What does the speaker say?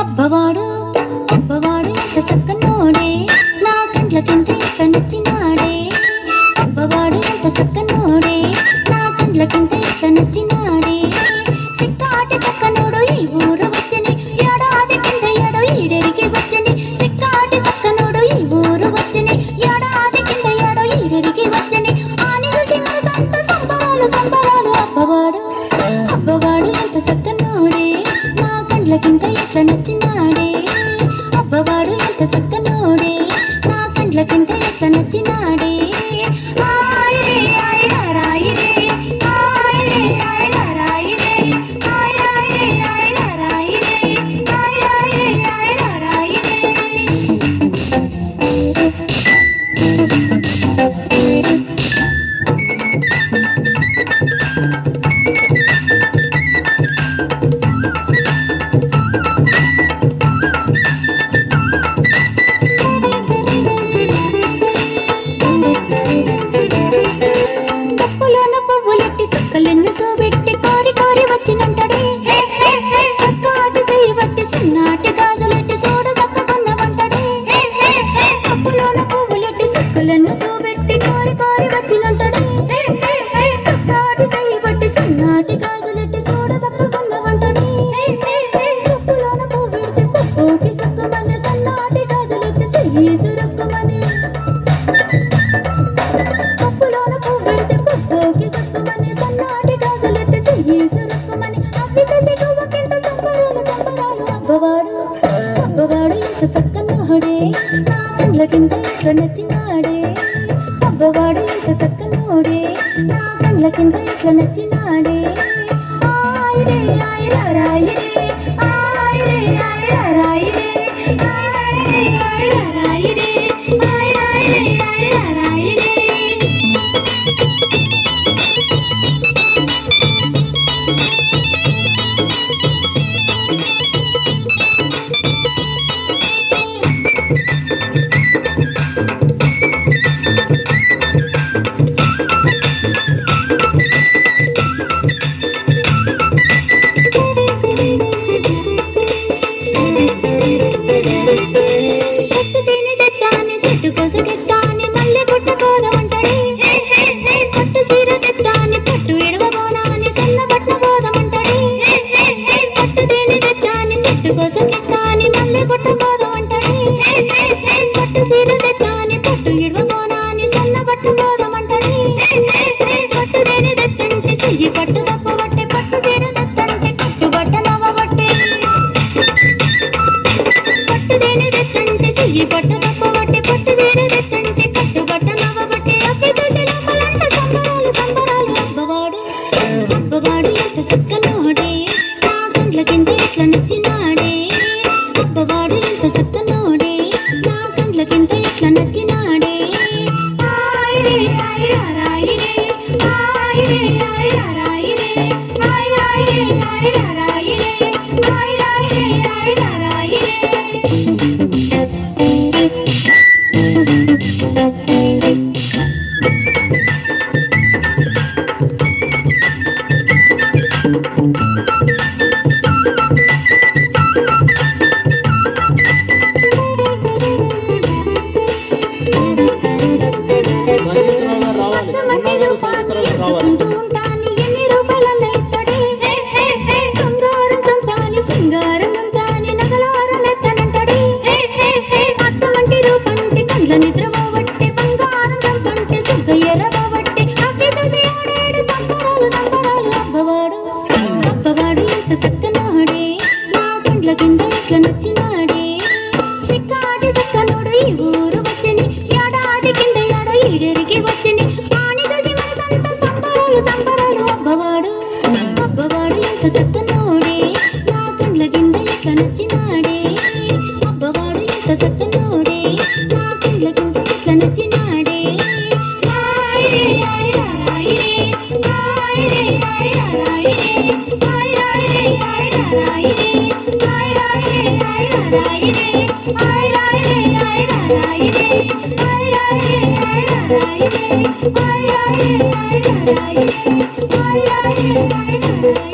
అబ్బవాడు అబ్బవాడు ఎంత సక్కనోడే నా కండ్లకింత ఎక్క నచ్చినాడే అబ్బవాడు ఎంత సక్కనోడే నా కండ్లకింత ఎక్క నచ్చినాడే సిక్కాటి సక్కనోడు ఈ ఊరు వచ్చని ఏడాది కింద ఏడో ఈడెరికి వచ్చని సిక్కాటి సక్కనోడు ఈ ఊరు వచ్చని ఏడాది కింద ఏడో ఈడెరికి వచ్చని ఆని చూసి మనసంత సంబరాలు సంబరాలు అబ్బవాడు అబ్బవాడు ఎంత సక్కనోడే నా కండ్లకింత ఎక్క నచ్చినాడే అబ్బవాడు ఎంత సక్కనోడే నా కండ్లకింత ఎక్క నచ్చినాడే ఆయరే ఆయరా రాయిరే ఆయరే ఆయరా రాయిరే ఆయరే ఆయరా రాయిరే ఆయరే ఆయరా రాయిరే కళ్ళెన్ను సోబెట్టి కోరి కోరి వచ్చినంటడే సక్కాటి చేయబట్టి సన్నాటి గాజులెట్టి సోడ సక్కకున్నవంటడే కప్పులోన పువ్వులెట్టి సుక్కలెన్ను సోబెట్టి కోరి కోరి వచ్చినంటడే సక్కాటి చేయబట్టి సన్నాటి గాజులెట్టి సోడ సక్కకున్నవంటడే కప్పులోన పువ్వెడితే కుక్కోకి సక్కమని సన్నాటి గాజులెట్టి చెయ్యి సురక్కమని కప్పులోన పువ్వెడితే కుక్కోకి సక్కమని సన్నాటి గాజులెత్తి చెయ్యి సురక్కమని అవ్విత సిగువకింత సంబరాలు సంబరాలు అబ్బవాడు అబ్బవాడు ఎంత సక్కనోడే నా కండ్లకింత ఎట్ల నచ్చినాడే అబ్బవాడు ఎంత సక్కనోడే నా కండ్లకింత ఎట్ల నచ్చినాడే ఆయరే ఆయరా రాయిరే ఆయరే ఆయరా రాయిరే ఆయరే ఆయరా రాయిరే ఆయరే ఆయరా రాయిరే పట్టు దప్ప బట్టే పట్టు సీర దత్తంటే కట్టు బట్ట నవ బట్టే పట్టు దేని దత్తంటే చెయ్యి పట్టు దప్ప బట్టే పట్టు సీర దత్తంటే కట్టు బట్ట నవ బట్టే అబ్బి చూసి లోపలంట సంబరాలు సంబరాలు అబ్బవాడు అబ్బవాడు ఎంత సక్కనోడే నా కండ్లకింత ఎట్ల నచ్చినాడే అబ్బవాడు ఎంత సక్కనోడే నా కండ్లకింత ఎట్ల నచ్చినాడే ఆయరే ఆయరా రాయిరే ఆయరే ఆయరా రాయిరే ఆయరే ఆయరా రాయిరే ఆయరే ఆయరా రాయిరే అబ్బవాడు ఎంత సక్కనోడే నా కండ్లకింత ఎట్ల నచ్చినాడే సిక్కాటి సక్కనోడు ఈ ఊరు వచ్చని ఏడాది కింద ఏడో ఈడెరికి వచ్చని ఆని చూసి మనసంత సంబరాలు సంబరాలు అబ్బవాడు అబ్బవాడు ఎంత సక్కనోడే నా కండ్లకింత ఎట్ల నచ్చినాడే అబ్బవాడు ఎంత సక్కనోడే నా కండ్లకింత ఎట్ల నచ్చినాడే ఆయరే ఆయరా రాయిరే ఆయరే ఆయరా రాయిరే ఆయరే ఆయరా రాయిరే ఆయరే ఆయరా రాయిరే ఆయరే ఆయరా రాయిరే ఆయరే ఆయరా రాయిరే ఆయరే ఆయరా రాయిరే ఆయరే ఏడు మాయదార